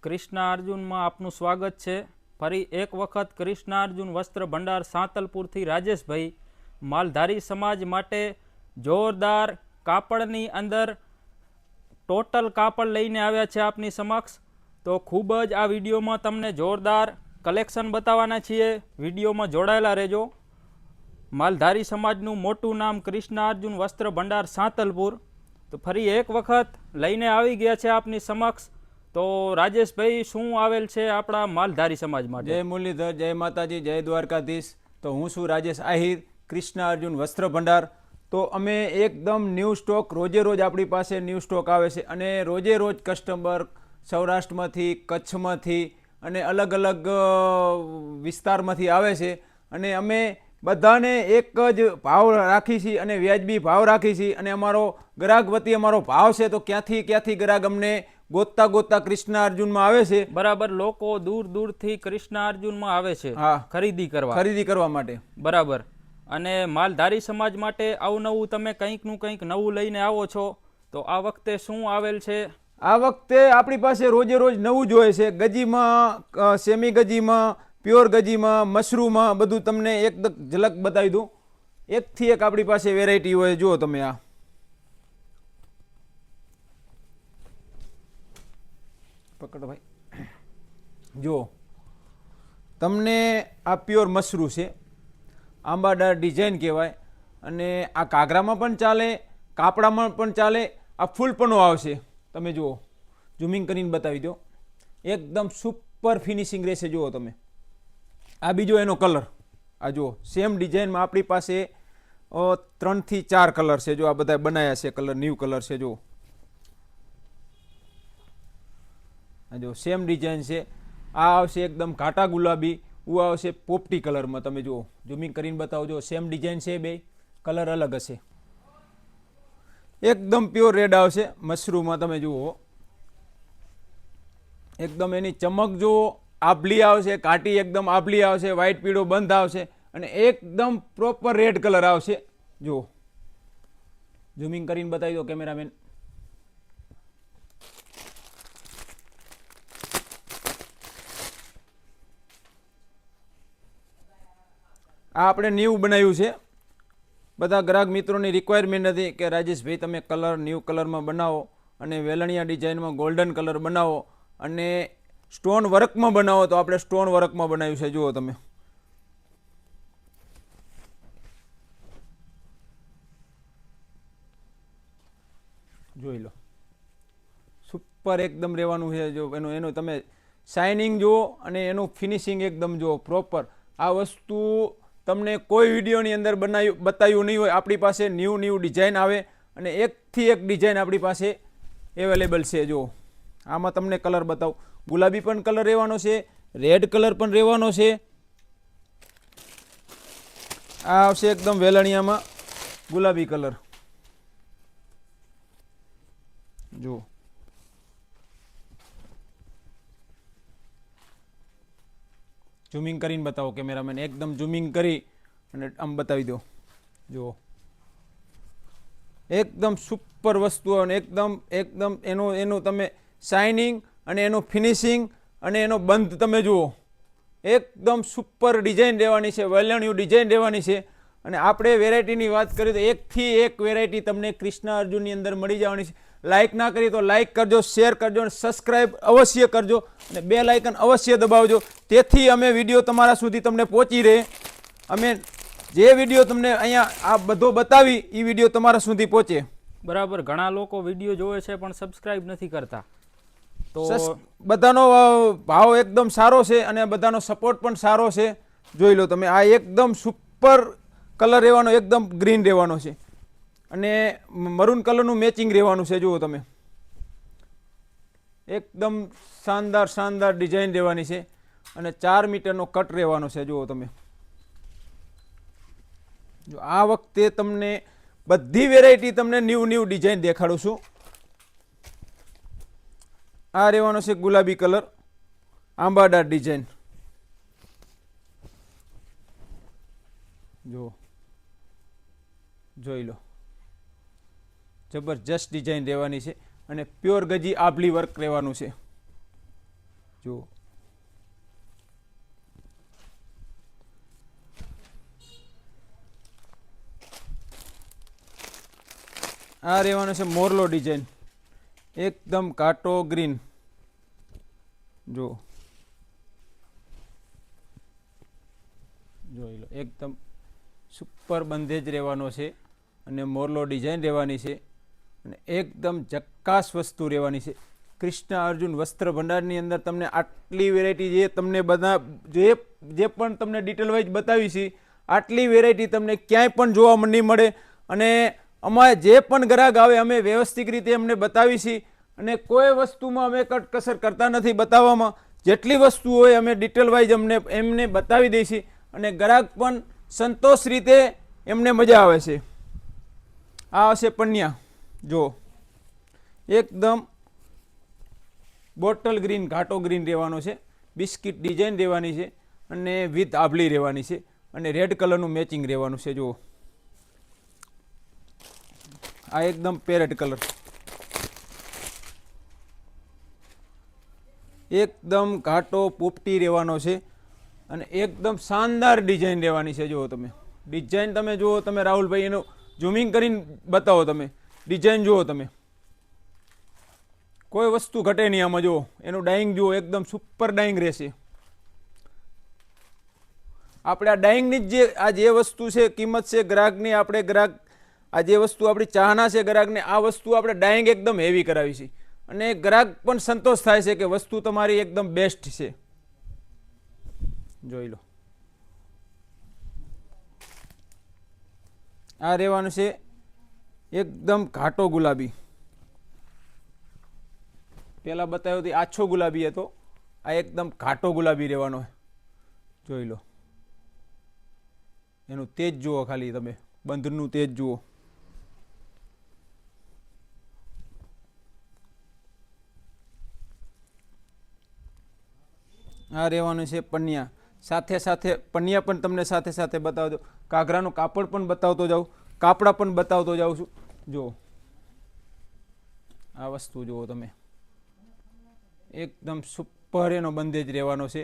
કૃષ્ણા અર્જુનમાં આપનું સ્વાગત છે. ફરી એક વખત કૃષ્ણા અર્જુન વસ્ત્ર ભંડાર સાંતલપુરથી રાજેશભાઈ માલધારી સમાજ માટે જોરદાર કાપડની અંદર ટોટલ કાપડ લઈને આવ્યા છે આપની સમક્ષ. તો ખૂબ જ આ વિડીયોમાં તમને જોરદાર કલેક્શન બતાવવાના છીએ. વિડીયોમાં જોડાયેલા રહેજો. માલધારી સમાજનું મોટું નામ કૃષ્ણા અર્જુન વસ્ત્ર ભંડાર સાંતલપુર. તો ફરી એક વખત લઈને આવી ગયા છે આપની સમક્ષ. તો રાજેશભાઈ, શું આવેલ છે આપણા માલધારી સમાજ માટે? જય મુરલીધર, જય માતાજી, જય દ્વારકાધીશ. તો હું છું રાજેશ આહિર, કૃષ્ણા અર્જુન વસ્ત્ર ભંડાર. તો અમે એકદમ ન્યૂ સ્ટોક, રોજે રોજ આપણી પાસે ન્યૂ સ્ટોક આવે છે અને રોજે રોજ કસ્ટમર સૌરાષ્ટ્રમાંથી, કચ્છમાંથી અને અલગ અલગ વિસ્તારમાંથી આવે છે. અને અમે બધાને એક જ ભાવ રાખી છીએ અને વ્યાજબી ભાવ રાખી છીએ. અને અમારો ગ્રાહક વતી અમારો ભાવ છે. તો ક્યાંથી ગ્રાહક અમને ગોતતા કૃષ્ણા અર્જુનમાં આવે છે. બરાબર, લોકો દૂર દૂરથી કૃષ્ણા અર્જુનમાં આવે છે ખરીદી કરવા માટે. બરાબર. અને માલધારી સમાજ માટે અવનવું તમે કંઈક નવું લઈને આવો છો. તો આ વખતે શું આવેલ છે? આ વખતે આપણી પાસે રોજે રોજ નવું જ હોય છે. ગજીમાં, સેમી ગજીમાં, પ્યોર ગજીમાં, મશરૂમમાં, બધું તમને એક ઝલક બતાવી દઉં. એકથી એક આપણી પાસે વેરાયટી હોય. જુઓ તમે, આ પકડો ભાઈ, જુઓ તમને આ પ્યોર મશરૂમ છે. આંબાદાર ડિઝાઇન કહેવાય. અને આ કાઘરામાં પણ ચાલે, કાપડામાં પણ ચાલે. આ ફૂલ પણ આવશે. તમે જુઓ, ઝૂમિંગ કરીને બતાવી દો. એકદમ સુપર ફિનિશિંગ રહેશે. જુઓ તમે, આ બીજો એનો કલર. આ જુઓ, સેમ ડિઝાઇનમાં આપણી પાસે 3 થી 4 કલર છે. જો આ બધા બનાવ્યા છે કલર, ન્યૂ કલર છે. જુઓ, આ જો સેમ ડિઝાઇન છે. આ આવશે એકદમ ઘાટા ગુલાબી, આ આવશે પોપટી કલરમાં. તમે જુઓ, ઝૂમિંગ કરીને બતાવજો. સેમ ડિઝાઇન છે, બે કલર અલગ હશે. એકદમ પ્યોર રેડ આવશે મશરૂમમાં. તમે જુઓ, એકદમ એની ચમક જુઓ. આભલી આવશે, કાટી એકદમ આભલી આવશે. વ્હાઈટ પીળો બંધ આવશે અને એકદમ પ્રોપર રેડ કલર આવશે. જુઓ, ઝૂમિંગ કરીને બતાવી દો કેમેરામેન. આ આપણે ન્યૂ બનાવ્યું છે. બધા ગ્રાહક મિત્રોની રિક્વાયરમેન્ટ હતી કે રાજેશભાઈ તમે કલર ન્યૂ કલરમાં બનાવો અને વેલણિયા ડિઝાઇનમાં ગોલ્ડન કલર બનાવો અને સ્ટોન વર્કમાં બનાવો. તો આપણે સ્ટોન વર્કમાં બનાવ્યું છે. જુઓ તમે, જોઈ લો. સુપર એકદમ રહેવાનું છે. જો એનું તમે શાઇનિંગ જુઓ અને એનું ફિનિશિંગ એકદમ જુઓ પ્રોપર. આ વસ્તુ તમને કોઈ વિડીયોની અંદર બતાવ્યું નહીં હોય. આપણી પાસે ન્યૂ ડિઝાઇન આવે અને એકથી એક ડિઝાઇન આપણી પાસે અવેલેબલ છે. જુઓ, આમાં તમને કલર બતાવું. ગુલાબી પણ કલર રહેવાનો છે, રેડ કલર પણ રહેવાનો છે. આ આવશે એકદમ વેલણિયામાં ગુલાબી કલર. જુઓ, ઝૂમિંગ કરીને બતાવો કેમેરામેન. એકદમ ઝૂમિંગ કરી અને આમ બતાવી દો. જુઓ, એકદમ સુપર વસ્તુ. અને એકદમ એનું તમે શાઇનિંગ અને એનું ફિનિશિંગ અને એનો બંધ તમે જુઓ. એકદમ સુપર ડિઝાઇન રહેવાની છે, વેલણિયું ડિઝાઇન રહેવાની છે. અને આપણે વેરાયટીની વાત કરીએ તો એકથી એક વેરાયટી તમને કૃષ્ણા અર્જુનની અંદર મળી જવાની છે. લાઇક ના કરી તો લાઇક કરજો, શેર કરજો અને સબસ્ક્રાઈબ અવશ્ય કરજો અને બે લાઇકન અવશ્ય દબાવજો. તેથી અમે વિડીયો તમારા સુધી તમને પહોંચી રહે. અમે જે વિડીયો તમને અહીંયા આ બધો બતાવી એ વિડીયો તમારા સુધી પહોંચે. બરાબર. ઘણા લોકો વિડીયો જોવે છે પણ સબસ્ક્રાઈબ નથી કરતા. તો બધાનો ભાવ એકદમ સારો છે અને બધાનો સપોર્ટ પણ સારો છે. જોઈ લો તમે, આ એકદમ સુપર કલર રહેવાનો, એકદમ ગ્રીન રહેવાનો છે અને મરૂન કલરનું મેચિંગ રહેવાનું છે. જુઓ તમે, એકદમ શાનદાર ડિઝાઇન રહેવાની છે અને 4 મીટરનો કટ રહેવાનો છે. જુઓ તમે, જો આ વખતે તમને બધી વેરાયટી તમને ન્યૂ ડિઝાઇન દેખાડું છું. આ રહેવાનો છે ગુલાબી કલર, આંબાદાર ડિઝાઇન. જુઓ, જોઈ લો, જબરજસ્ત ડિઝાઇન રહેવાની છે અને પ્યોર ગજી આભલી વર્ક રહેવાનું છે. જુઓ આ રહેવાનો છે મોરલો ડિઝાઇન, એકદમ કાટો ગ્રીન. જો જોઈ લો, એકદમ સુપર બંધેજ રહેવાનો છે અને મોરલો ડિઝાઇન રહેવાની છે અને એકદમ જક્કાસ વસ્તુ રહેવાની છે. કૃષ્ણ અર્જુન વસ્ત્ર ભંડારની અંદર તમને આટલી વેરાયટી જે તમને બધા જે પણ તમને ડિટેલ વાઇઝ બતાવી છે, આટલી વેરાયટી તમને ક્યાંય પણ જોવા નહીં મળે. અને અમારે જે પણ ગ્રાહક આવે અમે વ્યવસ્થિત રીતે અમને બતાવી છીએ અને કોઈ વસ્તુમાં અમે કટકસર કરતા નથી બતાવવામાં. જેટલી વસ્તુ હોય અમે ડિટેલ વાઇઝ એમને બતાવી દઈશી અને ગ્રાહક પણ સંતોષ રીતે એમને મજા આવે છે. આ હશે પન્યા. જો એકદમ બોટલ ગ્રીન ઘાટો ગ્રીન રહેવાનો છે, બિસ્કિટ ડિઝાઇન રહેવાની છે અને વિથ આભલી રહેવાની છે અને રેડ કલરનું મેચિંગ રહેવાનું છે. જુઓ આ એકદમ પેરેટ કલર, એકદમ ઘાટો પોપટી રહેવાનો છે અને એકદમ શાનદાર ડિઝાઇન રહેવાની છે. જુઓ તમે ડિઝાઇન તમે જુઓ, તમે રાહુલભાઈ એનું ઝૂમિંગ કરીને બતાવો, તમે ડિઝાઇન જુઓ, તમે કોઈ વસ્તુ ઘટે નહીં આમાં. જુઓ એનું ડાઈંગ જુઓ, એકદમ સુપર ડાઈંગ રહેશે. આપણે આ ડાઈંગની જે આ જે વસ્તુ છે કિંમત છે ગ્રાહકની, આપણે ગ્રાહક આ જે વસ્તુ આપણી ચાહના છે ગ્રાહકને, આ વસ્તુ આપણે ડાઈંગ એકદમ હેવી કરાવી છે અને ગ્રાહક પણ સંતોષ થાય છે કે વસ્તુ તમારી એકદમ બેસ્ટ છે. જોઈ લો આ રહેવાનું છે એકદમ ઘાટો ગુલાબી. પેલા બતાવ્યો તો આછો ગુલાબી હતો, આ એકદમ ઘાટો ગુલાબી રહેવાનો. જોઈ લો એનું તેજ જુઓ, ખાલી તમે બંધનું તેજ જુઓ. આ રહેવાનું છે પન્યા. સાથે સાથે પન્યા પણ તમને સાથે સાથે બતાવજો, કાઘરાનું કાપડ પણ બતાવતો જાઉં, કાપડા પણ બતાવતો જાઉં છું. જુઓ આ વસ્તુ જુઓ તમે, એકદમ સુપર એનો બંધેજ રહેવાનો છે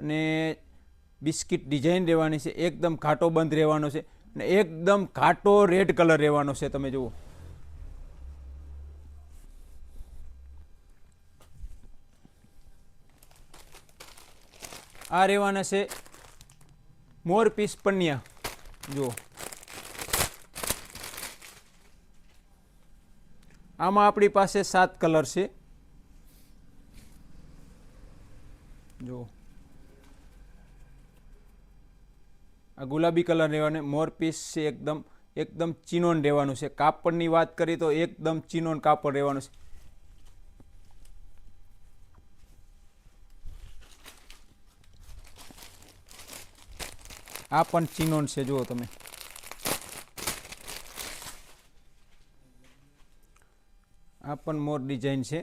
અને બિસ્કિટ ડિઝાઇન રહેવાની છે, એકદમ ઘાટો બંધ રહેવાનો છે અને એકદમ ઘાટો રેડ કલર રહેવાનો છે. તમે જુઓ આ રહેવાના છે મોર પીસ પન્યા. જુઓ આમાં આપણી પાસે 7 કલર છે. જો આ ગુલાબી કલર રહેવાનો મોર પીસ છે, એકદમ એકદમ ચિનોન રહેવાનું છે. કાપડની વાત કરી તો એકદમ ચિનોન કાપડ રહેવાનું છે. આ પણ ચિનોન છે. જુઓ તમે આ પણ મોર ડિઝાઇન છે.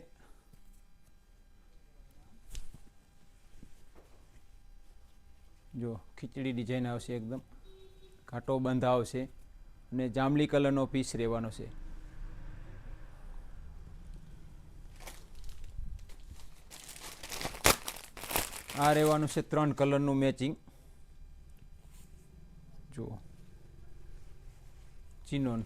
જો ખીચડી ડિઝાઇન આવશે, એકદમ ઘાટો બંધ આવશે અને જાંબલી કલરનો પીસ રહેવાનો છે. આ રહેવાનું છે 3 કલરનું મેચિંગ. જુઓ ચિનોન,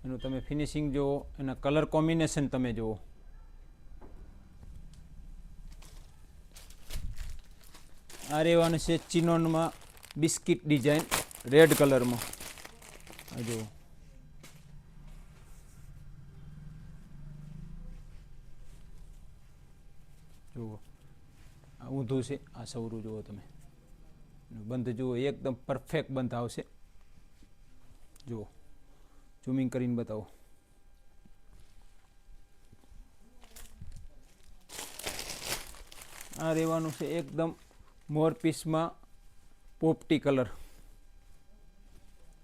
એનું તમે ફિનિશિંગ જુઓ, એના કલર કોમ્બિનેશન તમે જુઓ. આ રહેવાનું છે ચિનોનમાં બિસ્કિટ ડિઝાઇન રેડ કલરમાં. જુઓ જુઓ આ ઊંધું છે, આ સવરું જુઓ તમે, બંધ જુઓ એકદમ પરફેક્ટ બંધ આવશે. જુઓ ઝૂમિંગ કરીને બતાવો. આ રહેવાનું છે એકદમ મોર પીસમાં પોપટી કલર,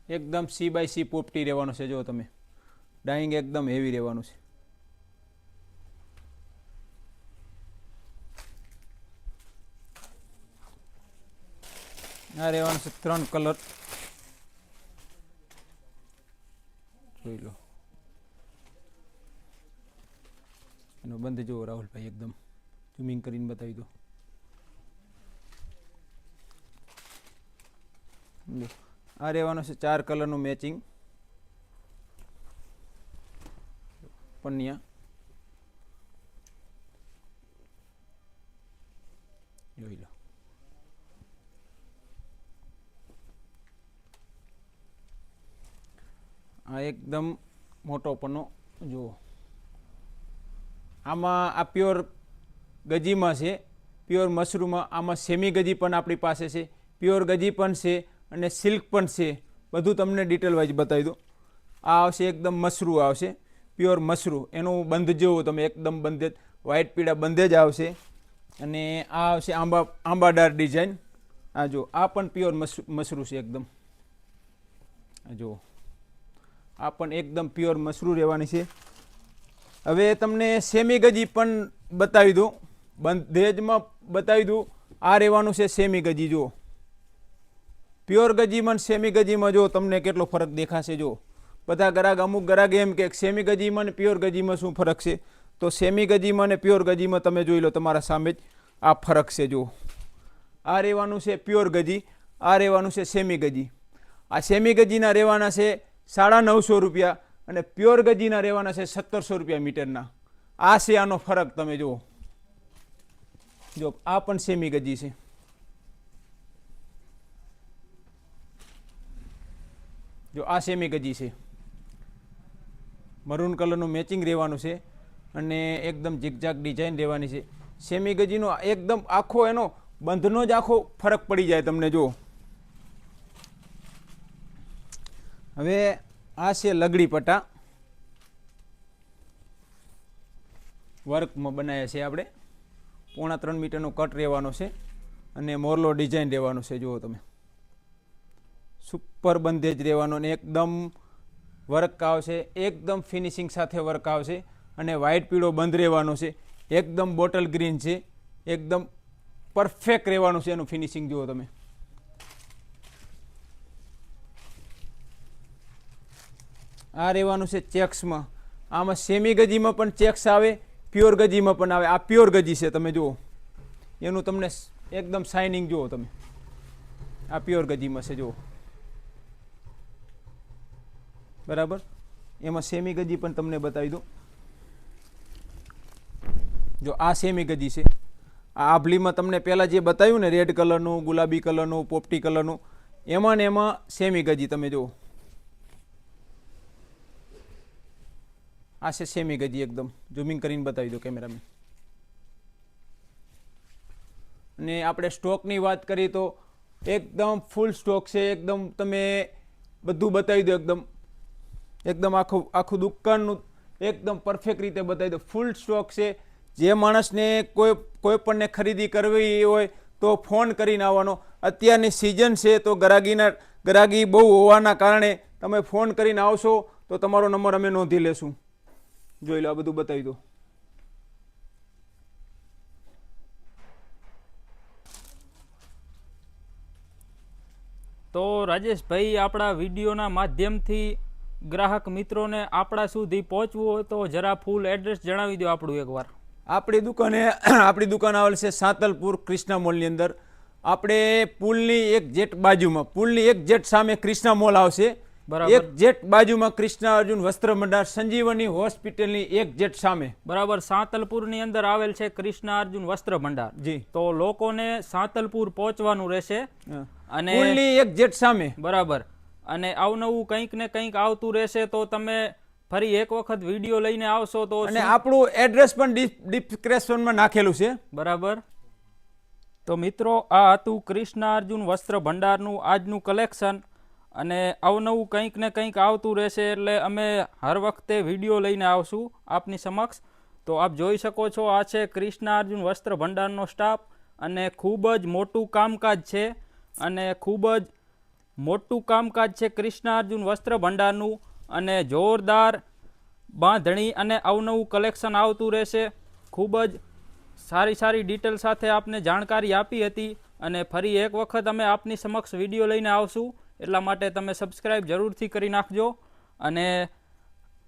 એકદમ C/C પોપટી રહેવાનો છે. જો તમે ડાઈંગ એકદમ હેવી રહેવાનું છે. આ રહેવાનું છે 3 કલર. જોઈ લો એનો બંધ જુઓ રાહુલભાઈ, એકદમ ઝૂમિંગ કરીને બતાવી દો. આ રહેવાનું છે 4 કલરનું મેચિંગ પન્નિયા. જોઈ લો. આ એકદમ મોટો પન્નો જુઓ. આમાં આ પ્યોર ગજીમાં છે, પ્યોર મશરૂમમાં. આમાં સેમી ગજી પણ આપણી પાસે છે, પ્યોર ગજી પણ છે અને સિલ્ક પણ છે. બધું તમને ડિટેલ વાઇઝ બતાવી દો. આ આવશે એકદમ મશરૂ આવશે, પ્યોર મશરૂ. એનું બંધ જેવું તમે એકદમ બંધેજ વ્હાઇટ પીળા બંધેજ આવશે. અને આ આવશે આંબાદાર ડિઝાઇન. આ જો આ પણ પ્યોર મશરૂ છે એકદમ. આ જુઓ આ પણ એકદમ પ્યોર મશરૂ રહેવાની છે. હવે તમને સેમી ગજી પણ બતાવી દઉં, બંધેજમાં બતાવી દઉં. આ રહેવાનું છે સેમી ગજી. જુઓ પ્યોર ગજીમાં સેમી ગજીમાં જો તમને કેટલો ફરક દેખાશે. જો બધા ગ્રાહક અમુક ગ્રાહક એમ કે સેમી ગજીમાં ને પ્યોર ગજીમાં શું ફરક છે, તો સેમી ગજીમાં ને પ્યોર ગજીમાં તમે જોઈ લો તમારા સામે જ આ ફરક છે. જુઓ આ રહેવાનું છે પ્યોર ગજી, આ રહેવાનું છે સેમી ગજી. આ સેમી ગજીના રહેવાના છે 950 રૂપિયા અને પ્યોર ગજીના રહેવાના છે 1700 રૂપિયા મીટરના. આ છે આનો ફરક. તમે જુઓ, જો આ પણ સેમી ગજી છે. જો આ સેમી ગજી છે, મરૂન કલરનું મેચિંગ રહેવાનું છે અને એકદમ ઝિગઝાગ ડિઝાઇન રહેવાની છે. સેમી ગજીનો એકદમ આખો એનો બંધનો જ આખો ફરક પડી જાય તમને. જુઓ હવે આ છે લગડી પટ્ટા, વર્કમાં બનાવ્યા છે આપણે. 3.5 મીટરનો કટ રહેવાનો છે અને મોરલો ડિઝાઇન રહેવાનું છે. જુઓ તમે સુપર બંધેજ રહેવાનો અને એકદમ વર્ક આવશે, એકદમ ફિનિશિંગ સાથે વર્ક આવશે અને વ્હાઇટ પીળો બંધ રહેવાનો છે. એકદમ બોટલ ગ્રીન છે, એકદમ પરફેક્ટ રહેવાનું છે એનું ફિનિશિંગ. જુઓ તમે આ રહેવાનું છે ચેક્સમાં. આમાં સેમી ગજીમાં પણ ચેક્સ આવે, પ્યોર ગજીમાં પણ આવે. આ પ્યોર ગજી છે. તમે જુઓ એનું તમને એકદમ શાઇનિંગ જુઓ તમે. આ પ્યોર ગજીમાં છે. જુઓ બરાબર. એમાં સેમી ગજી પણ તમને બતાવી દો. જો આ સેમી ગજી છે. આ આભલીમાં તમને પહેલાં જે બતાવ્યું ને રેડ કલરનું, ગુલાબી કલરનું, પોપટી કલરનું, એમાં ને એમાં સેમી ગજી. તમે જુઓ આ છે સેમી ગજી. એકદમ ઝૂમિંગ કરીને બતાવી દો કેમેરામેન. અને આપણે સ્ટોકની વાત કરીએ તો એકદમ ફૂલ સ્ટોક છે. એકદમ તમે બધું બતાવી દો. એકદમ આખું દુકાનનું એકદમ પરફેક્ટ રીતે બતાવી દો. ફૂલ સ્ટોક છે. જે માણસને કોઈ પણને ખરીદી કરવી હોય તો ફોન કરીને આવવાનો. અત્યારની સિઝન છે તો ગ્રાહકી બહુ હોવાના કારણે તમે ફોન કરીને આવશો તો તમારો નંબર અમે નોંધી લેશું. જોઈ લો આ બધું બતાવી દો. તો રાજેશભાઈ, આપણા વિડીયોના માધ્યમથી ગ્રાહક મિત્રોને આપણા સુધી પહોંચવું હોય તો જરા ફૂલ એડ્રેસ જણાવી દો આપણું એકવાર. આપણી દુકાન આવેલ છે સાંતલપુર ક્રિષ્ના મોલની અંદર. આપણે પુલની એક જેટ બાજુમાં, પુલની એક જેટ સામે ક્રિષ્ના મોલ આવશે. એક જેટ બાજુમાં કૃષ્ણ અર્જુન વસ્ત્ર ભંડાર, સંજીવની હોસ્પિટલની એક જેટ સામે. બરાબર. સાંતલપુરની અંદર આવેલ છે કૃષ્ણ અર્જુન વસ્ત્ર ભંડાર. જી. તો લોકોને સાંતલપુર પહોંચવાનું રહેશે અને પુલની એક જેટ સામે. બરાબર. અને અવનવું કંઈક ને કંઈક આવતું રહેશે તો તમે ફરી એક વખત વિડીયો લઈને આવશો તો. અને આપણું એડ્રેસ પણ ડિસ્ક્રિપ્શનમાં નાખેલું છે. બરાબર. તો મિત્રો, આ હતું કૃષ્ણ અર્જુન વસ્ત્ર ભંડારનું આજનું કલેક્શન. અને અવનવું કંઈક ને કંઈક આવતું રહેશે એટલે અમે હર વખતે વિડીયો લઈને આવશું આપની સમક્ષ. તો આપ જોઈ શકો છો, આ છે કૃષ્ણ અર્જુન વસ્ત્ર ભંડારનો સ્ટાફ અને ખૂબ જ મોટું કામકાજ છે. અને ખૂબ જ મોટું કામકાજ છે કૃષ્ણ અર્જુન વસ્ત્ર ભંડારનું. અને જોરદાર બાંધણી અને અવનવું કલેક્શન આવતું રહેશે. ખૂબ જ સારી ડિટેલ સાથે આપને જાણકારી આપી હતી. અને ફરી એક વખત અમે આપની સમક્ષ વિડીયો લઈને આવશું. એટલા માટે તમે સબસ્ક્રાઈબ જરૂરથી કરી નાખજો. અને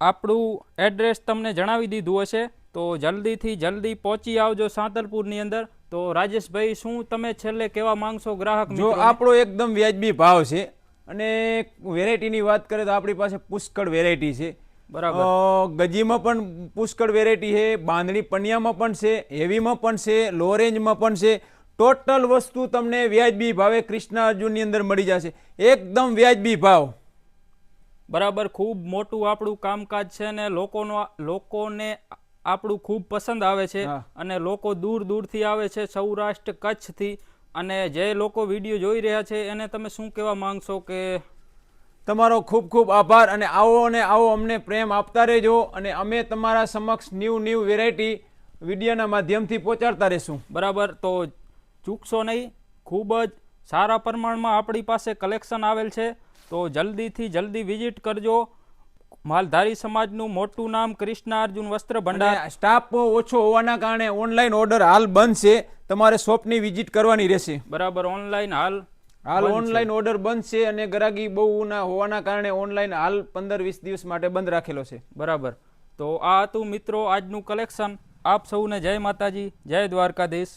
આપણું એડ્રેસ તમને જણાવી દીધું હશે. તો જલ્દીથી જલ્દી પહોંચી આવજો સાંતલપુરની અંદર. તો રાજેશભાઈ, શું તમે છેલ્લે કહેવા માંગશો ગ્રાહક જો મિત્રોને? આપણો એકદમ વ્યાજબી ભાવ છે અને વેરાયટીની વાત કરીએ તો આપણી પાસે પુષ્કળ વેરાયટી છે. બરાબર. ગજીમાં પણ પુષ્કળ વેરાયટી છે, બાંધણી પનિયામાં પણ છે, હેવીમાં પણ છે, લો રેન્જમાં પણ છે. ટોટલ વસ્તુ તમને વ્યાજબી ભાવે કૃષ્ણા અર્જુનની અંદર મળી જશે, એકદમ વ્યાજબી ભાવ. બરાબર. ખૂબ મોટું આપણું કામકાજ છે ને લોકોને આપણું ખૂબ પસંદ આવે છે. હા. અને લોકો દૂર દૂરથી આવે છે, સૌરાષ્ટ્ર કચ્છથી. અને જે લોકો વિડીયો જોઈ રહ્યા છે એને તમે શું કહેવા માંગશો? કે તમારો ખૂબ ખૂબ આભાર અને આવો અમને પ્રેમ આપતા રહેજો અને અમે તમારા સમક્ષ ન્યૂ વેરાયટી વિડીયોના માધ્યમથી પહોંચાડતા રહેશું. બરાબર. તો ચૂકશો નહીં. ખૂબ જ સારા પ્રમાણમાં આપણી પાસે કલેક્શન આવેલ છે. તો જલ્દીથી જલ્દી વિઝિટ કરજો. માલધારી સમાજનું મોટું નામ કૃષ્ણા અર્જુન વસ્ત્ર ભંડાર. અને સ્ટાફ ઓછો હોવાના કારણે ઓનલાઈન ઓર્ડર હાલ બંધ છે, તમારે શોપની વિઝિટ કરવાની રહેશે. બરાબર. ઓનલાઈન હાલ ઓનલાઈન ઓર્ડર બંધ છે અને ગ્રાહકી બહુ ના હોવાના કારણે ઓનલાઈન હાલ 15-20 દિવસ માટે બંધ રાખેલો છે. બરાબર. તો આ હતું મિત્રો આજનું કલેક્શન. આપ સૌને જય માતાજી, જય દ્વારકાધીશ.